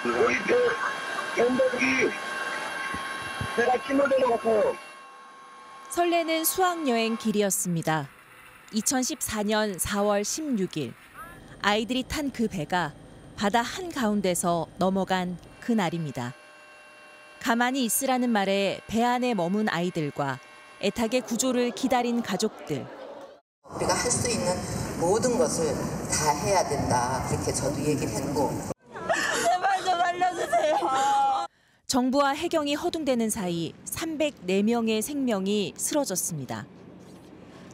우리 전복이 내가 찜어내려갔어요. 설레는 수학여행 길이었습니다. 2014년 4월 16일 아이들이 탄 그 배가 바다 한가운데서 넘어간 그날입니다. 가만히 있으라는 말에 배 안에 머문 아이들과 애타게 구조를 기다린 가족들. 우리가 할 수 있는 모든 것을 다 해야 된다. 그렇게 저도 얘기를 했고. 제발 좀 알려주세요. 정부와 해경이 허둥대는 사이 304명의 생명이 쓰러졌습니다.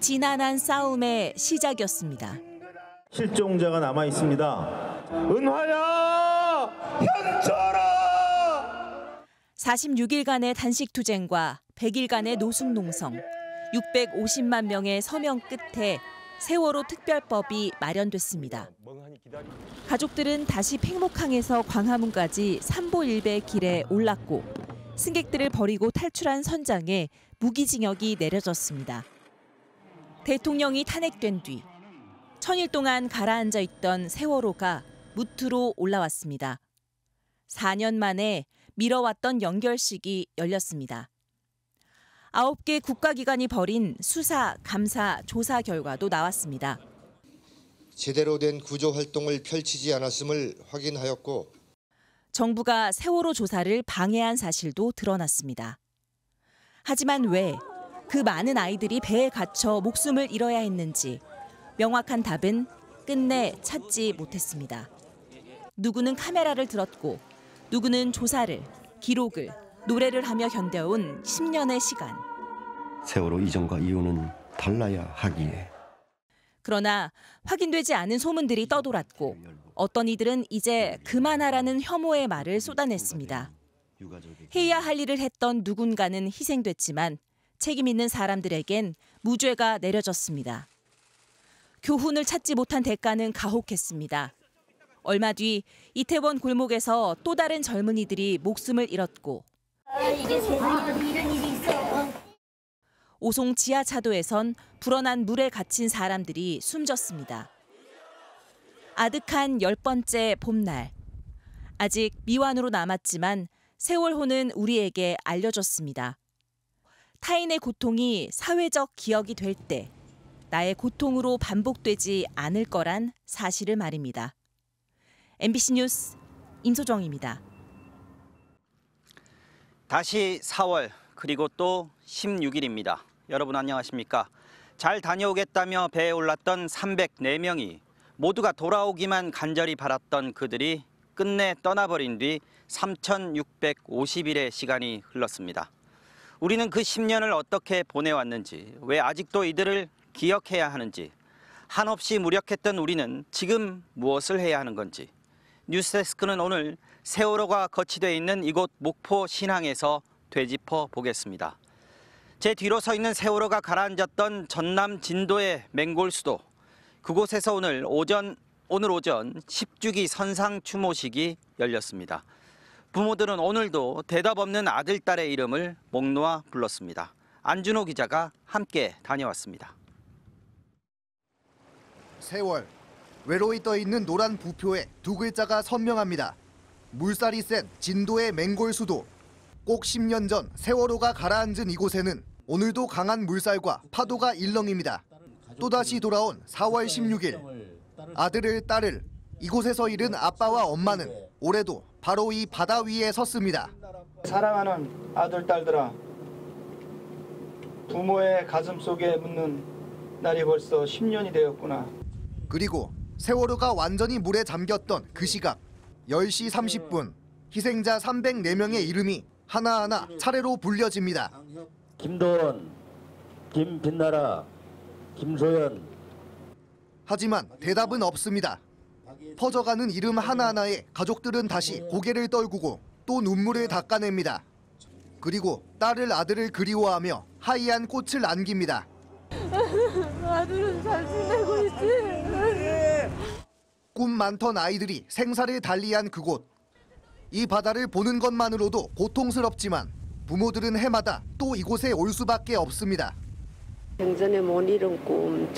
지난한 싸움의 시작이었습니다. 실종자가 남아 있습니다. 은화야! 현철아! 46일간의 단식 투쟁과 100일간의 노숙 농성, 650만 명의 서명 끝에 세월호 특별법이 마련됐습니다. 가족들은 다시 팽목항에서 광화문까지 삼보일배 길에 올랐고 승객들을 버리고 탈출한 선장에 무기징역이 내려졌습니다. 대통령이 탄핵된 뒤 1000일 동안 가라앉아 있던 세월호가 무트로 올라왔습니다. 4년 만에 미뤄왔던 연결식이 열렸습니다. 9개 국가기관이 벌인 수사, 감사, 조사 결과도 나왔습니다. 제대로 된 구조 활동을 펼치지 않았음을 확인하였고 정부가 세월호 조사를 방해한 사실도 드러났습니다. 하지만 왜 그 많은 아이들이 배에 갇혀 목숨을 잃어야 했는지 명확한 답은 끝내 찾지 못했습니다. 누구는 카메라를 들었고 누구는 조사를, 기록을, 노래를 하며 견뎌온 10년의 시간. 세월호 이전과 이후는 달라야 하기에. 그러나 확인되지 않은 소문들이 떠돌았고 어떤 이들은 이제 그만하라는 혐오의 말을 쏟아냈습니다. 해야 할 일을 했던 누군가는 희생됐지만 책임 있는 사람들에겐 무죄가 내려졌습니다. 교훈을 찾지 못한 대가는 가혹했습니다. 얼마 뒤 이태원 골목에서 또 다른 젊은이들이 목숨을 잃었고 이게 세상에도 이런 일이 있어. 오송 지하차도에선 불어난 물에 갇힌 사람들이 숨졌습니다. 아득한 10번째 봄날. 아직 미완으로 남았지만 세월호는 우리에게 알려줬습니다. 타인의 고통이 사회적 기억이 될 때 나의 고통으로 반복되지 않을 거란 사실을 말입니다. MBC 뉴스 임소정입니다. 다시 4월 그리고 또 16일입니다. 여러분 안녕하십니까? 잘 다녀오겠다며 배에 올랐던 304명이 모두가 돌아오기만 간절히 바랐던 그들이 끝내 떠나버린 뒤 3650일의 시간이 흘렀습니다. 우리는 그 10년을 어떻게 보내왔는지, 왜 아직도 이들을 기억해야 하는지, 한없이 무력했던 우리는 지금 무엇을 해야 하는 건지, 뉴스데스크는 오늘 세월호가 거치되어 있는 이곳 목포 신항에서 되짚어 보겠습니다. 제 뒤로 서 있는 세월호가 가라앉았던 전남 진도의 맹골수도, 그곳에서 오늘 오전 10주기 선상 추모식이 열렸습니다. 부모들은 오늘도 대답 없는 아들, 딸의 이름을 목 놓아 불렀습니다. 안준호 기자가 함께 다녀왔습니다. 세월, 외로이 떠있는 노란 부표에 두 글자가 선명합니다. 물살이 센 진도의 맹골수도. 꼭 10년 전 세월호가 가라앉은 이곳에는 오늘도 강한 물살과 파도가 일렁입니다. 또다시 돌아온 4월 16일. 아들을, 딸을 이곳에서 잃은 아빠와 엄마는 올해도 바로 이 바다 위에 섰습니다. 사랑하는 아들, 딸들아, 부모의 가슴 속에 묻는 날이 벌써 10년이 되었구나. 그리고 세월호가 완전히 물에 잠겼던 그 시각 10시 30분 희생자 304명의 이름이 하나하나 차례로 불려집니다. 김도원, 김빛나라, 김소연. 하지만 대답은 없습니다. 퍼져가는 이름 하나하나에 가족들은 다시 고개를 떨구고 또 눈물을 닦아냅니다. 그리고 딸을, 아들을 그리워하며 하얀 꽃을 안깁니다. 아들은 잘 지내고 있지. 꿈 많던 아이들이 생사를 달리한 그곳. 이 바다를 보는 것만으로도 고통스럽지만 부모들은 해마다 또 이곳에 올 수밖에 없습니다. 생전에 못 이룬 꿈,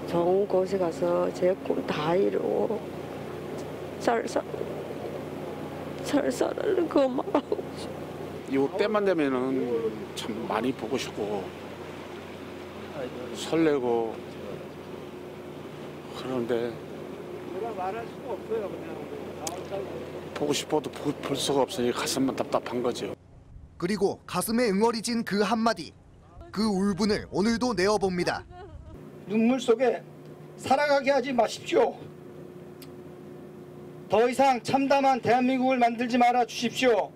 좋은 곳에 가서 제 꿈 다 이루고 잘 살아라 그거 말하고 싶어. 이 때만 되면은 참 많이 보고 싶고 설레고 그런데 보고 싶어도 볼 수가 없으니 가슴만 답답한 거죠. 그리고 가슴에 응어리진 그 한마디. 그 울분을 오늘도 내어봅니다. 눈물 속에 살아가게 하지 마십시오. 더 이상 참담한 대한민국을 만들지 말아 주십시오.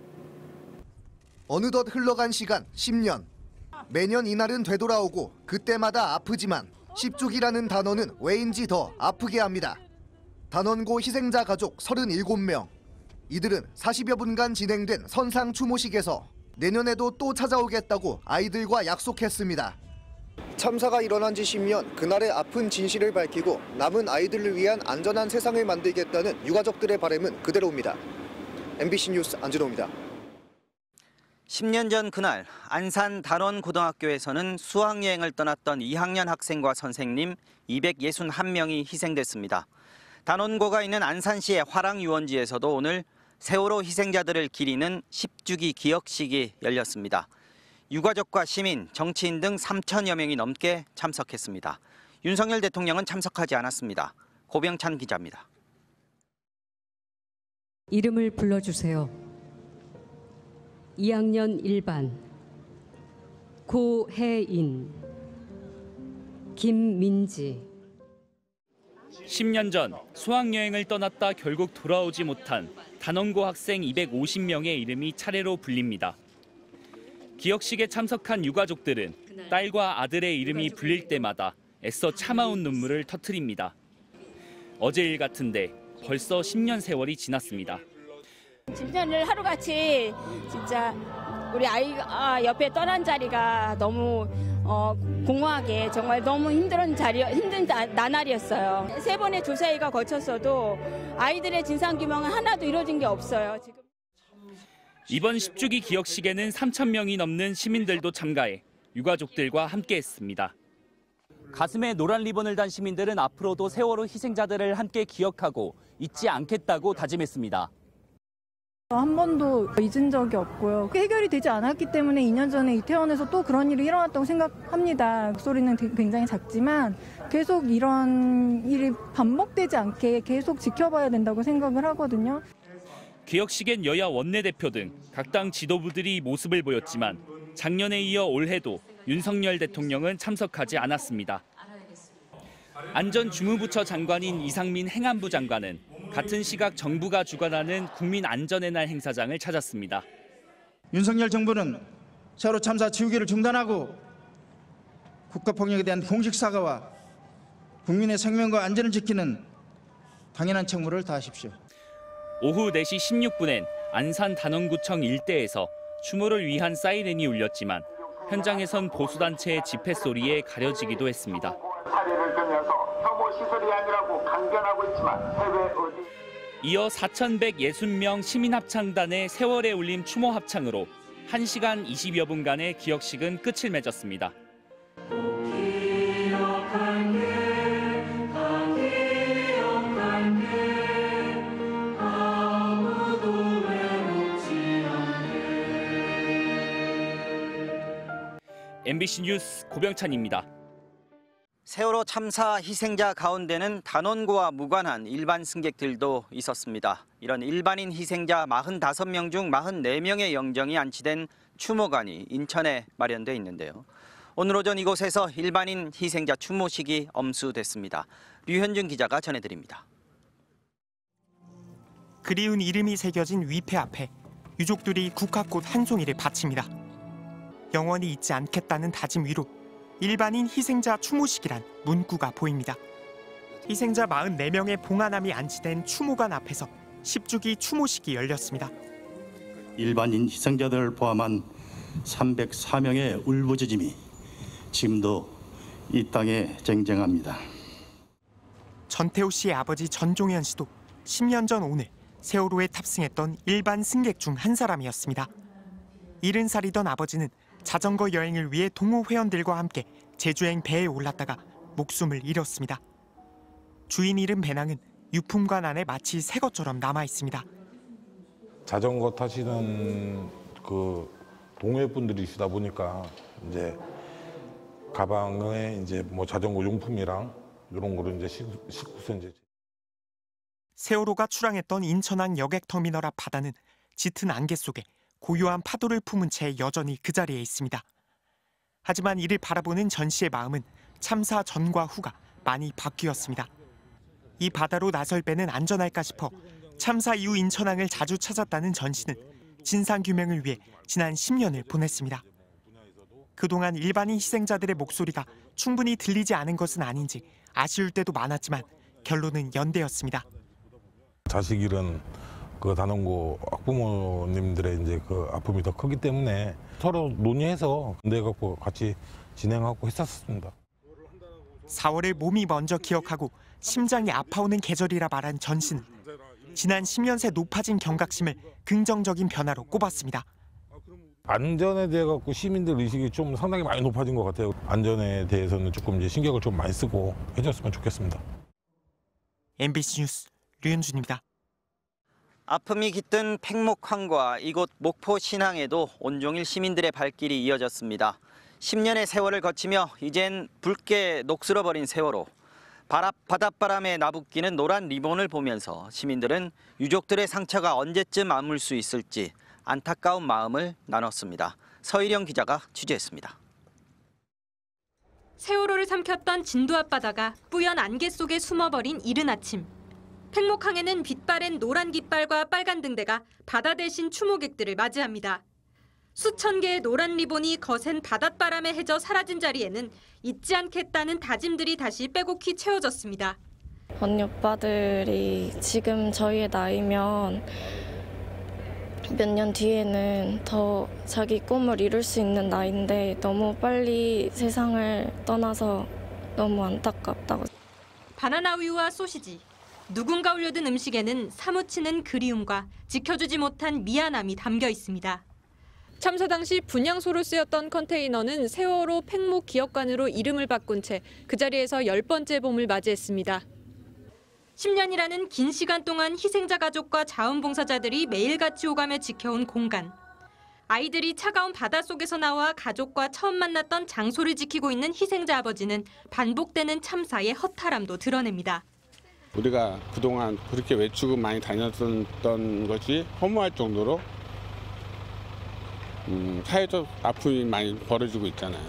어느덧 흘러간 시간 10년. 매년 이날은 되돌아오고 그때마다 아프지만 10주기라는 단어는 왜인지 더 아프게 합니다. 단원고 희생자 가족 37명. 이들은 40여 분간 진행된 선상 추모식에서 내년에도 또 찾아오겠다고 아이들과 약속했습니다. 참사가 일어난 지 10년, 그날의 아픈 진실을 밝히고 남은 아이들을 위한 안전한 세상을 만들겠다는 유가족들의 바람은 그대로입니다. MBC 뉴스 안진호입니다. 10년 전 그날 안산 단원고등학교에서는 수학여행을 떠났던 2학년 학생과 선생님 261명이 희생됐습니다. 단원고가 있는 안산시의 화랑유원지에서도 오늘 세월호 희생자들을 기리는 10주기 기억식이 열렸습니다. 유가족과 시민, 정치인 등 3천여 명이 넘게 참석했습니다. 윤석열 대통령은 참석하지 않았습니다. 고병찬 기자입니다. 이름을 불러주세요. 2학년 1반 고혜인, 김민지. 10년 전 수학여행을 떠났다 결국 돌아오지 못한 단원고 학생 250명의 이름이 차례로 불립니다. 기억식에 참석한 유가족들은 딸과 아들의 이름이 불릴 때마다 애써 참아온 눈물을 터뜨립니다. 어제 일 같은데 벌써 10년 세월이 지났습니다. 10년을 하루같이 진짜 우리 아이가 옆에 떠난 자리가 너무 공허하게 정말 너무 힘든 나날이었어요. 3번의 조사회가 거쳤어도 아이들의 진상규명은 하나도 이루어진 게 없어요. 지금. 이번 10주기 기억식에는 3,000명이 넘는 시민들도 참가해 유가족들과 함께했습니다. 가슴에 노란 리본을 단 시민들은 앞으로도 세월호 희생자들을 함께 기억하고 잊지 않겠다고 다짐했습니다. 한 번도 잊은 적이 없고요. 해결이 되지 않았기 때문에 2년 전에 이태원에서 또 그런 일이 일어났다고 생각합니다. 목소리는 굉장히 작지만 계속 이런 일이 반복되지 않게 계속 지켜봐야 된다고 생각을 하거든요. 기억식엔 여야 원내대표 등 각 당 지도부들이 모습을 보였지만 작년에 이어 올해도 윤석열 대통령은 참석하지 않았습니다. 안전주무부처 장관인 이상민 행안부 장관은 같은 시각 정부가 주관하는 국민안전의 날 행사장을 찾았습니다. 윤석열 정부는 세월호 참사 지우개를 중단하고 국가폭력에 대한 공식 사과와 국민의 생명과 안전을 지키는 당연한 책무를 다하십시오. 오후 4시 16분엔 안산 단원구청 일대에서 추모를 위한 사이렌이 울렸지만 현장에선 보수단체의 집회 소리에 가려지기도 했습니다. 사례를 들면서 혐오 시설이 아니라고 강변하고 있지만 해외 어디. 이어 4,160명 시민합창단의 세월에 울림 추모 합창으로 1시간 20여 분간의 기억식은 끝을 맺었습니다. MBC 뉴스 고병찬입니다. 세월호 참사 희생자 가운데는 단원고와 무관한 일반 승객들도 있었습니다. 이런 일반인 희생자 45명 중 44명의 영정이 안치된 추모관이 인천에 마련돼 있는데요. 오늘 오전 이곳에서 일반인 희생자 추모식이 엄수됐습니다. 류현준 기자가 전해드립니다. 그리운 이름이 새겨진 위패 앞에 유족들이 국화꽃 한 송이를 바칩니다. 영원히 잊지 않겠다는 다짐 위로 일반인 희생자 추모식이란 문구가 보입니다. 희생자 44명의 봉화남이 안치된 추모관 앞에서 10주기 추모식이 열렸습니다. 일반인 희생자들을 포함한 304명의 울부짖음이 지금도 이 땅에 쟁쟁합니다. 전태호 씨의 아버지 전종현 씨도 10년 전 오늘 세월호에 탑승했던 일반 승객 중 한 사람이었습니다. 70살이던 아버지는 자전거 여행을 위해 동호 회원들과 함께 제주행 배에 올랐다가 목숨을 잃었습니다. 주인 잃은 배낭은 유품관 안에 마치 새 것처럼 남아 있습니다. 자전거 타시는 그 동해 분들이시다 보니까 이제 가방에 이제 뭐 자전거 용품이랑 이런 거를 이제 싣고서 이제. 세월호가 출항했던 인천항 여객터미널 앞 바다는 짙은 안개 속에 고요한 파도를 품은 채 여전히 그 자리에 있습니다. 하지만 이를 바라보는 전 씨의 마음은 참사 전과 후가 많이 바뀌었습니다. 이 바다로 나설 배는 안전할까 싶어 참사 이후 인천항을 자주 찾았다는 전 씨는 진상규명을 위해 지난 10년을 보냈습니다. 그동안 일반인 희생자들의 목소리가 충분히 들리지 않은 것은 아닌지 아쉬울 때도 많았지만 결론은 연대였습니다. 자식 잃은 그 단원고 학부모님들의 이제 그 아픔이 더 크기 때문에 서로 논의해서 내갖고 같이 진행하고 했었습니다. 4월을 몸이 먼저 기억하고 심장이 아파오는 계절이라 말한 전 씨는 지난 10년 새 높아진 경각심을 긍정적인 변화로 꼽았습니다. 안전에 대해 갖고 시민들 의식이 좀 상당히 많이 높아진 것 같아요. 안전에 대해서는 조금 이제 신경을 좀 많이 쓰고 해줬으면 좋겠습니다. MBC 뉴스 류현준입니다. 아픔이 깃든 팽목항과 이곳 목포 신항에도 온종일 시민들의 발길이 이어졌습니다. 10년의 세월을 거치며 이젠 붉게 녹슬어버린 세월호. 바닷바람에 나부끼는 노란 리본을 보면서 시민들은 유족들의 상처가 언제쯤 아물 수 있을지 안타까운 마음을 나눴습니다. 서일영 기자가 취재했습니다. 세월호를 삼켰던 진도 앞바다가 뿌연 안개 속에 숨어버린 이른 아침. 팽목항에는 빛바랜 노란 깃발과 빨간 등대가 바다 대신 추모객들을 맞이합니다. 수천 개의 노란 리본이 거센 바닷바람에 헤져 사라진 자리에는 잊지 않겠다는 다짐들이 다시 빼곡히 채워졌습니다. 언니 오빠들이 지금 저희의 나이면 몇 년 뒤에는 더 자기 꿈을 이룰 수 있는 나이인데 너무 빨리 세상을 떠나서 너무 안타깝다고. 바나나 우유와 소시지, 누군가 올려둔 음식에는 사무치는 그리움과 지켜주지 못한 미안함이 담겨 있습니다. 참사 당시 분향소로 쓰였던 컨테이너는 세월호 팽목 기억관으로 이름을 바꾼 채 그 자리에서 10번째 봄을 맞이했습니다. 10년이라는 긴 시간 동안 희생자 가족과 자원봉사자들이 매일같이 오가며 지켜온 공간. 아이들이 차가운 바닷속에서 나와 가족과 처음 만났던 장소를 지키고 있는 희생자 아버지는 반복되는 참사의 허탈함도 드러냅니다. 우리가 그동안 그렇게 외출을 많이 다녔던 것이 허무할 정도로 사회적 아픔이 많이 벌어지고 있잖아요.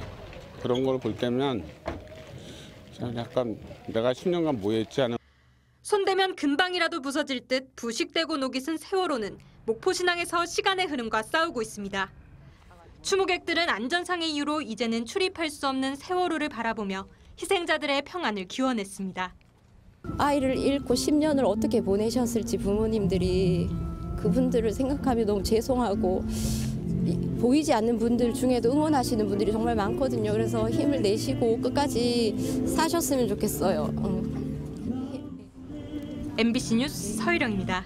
그런 걸 볼 때면 약간 내가 10년간 뭐 했지 하는. 손대면 금방이라도 부서질 듯 부식되고 녹이 쓴 세월호는 목포신항에서 시간의 흐름과 싸우고 있습니다. 추모객들은 안전상의 이유로 이제는 출입할 수 없는 세월호를 바라보며 희생자들의 평안을 기원했습니다. 아이를 잃고 10년을 어떻게 보내셨을지 부모님들이 그분들을 생각하면 너무 죄송하고 보이지 않는 분들 중에도 응원하시는 분들이 정말 많거든요. 그래서 힘을 내시고 끝까지 사셨으면 좋겠어요. MBC 뉴스 서유령입니다.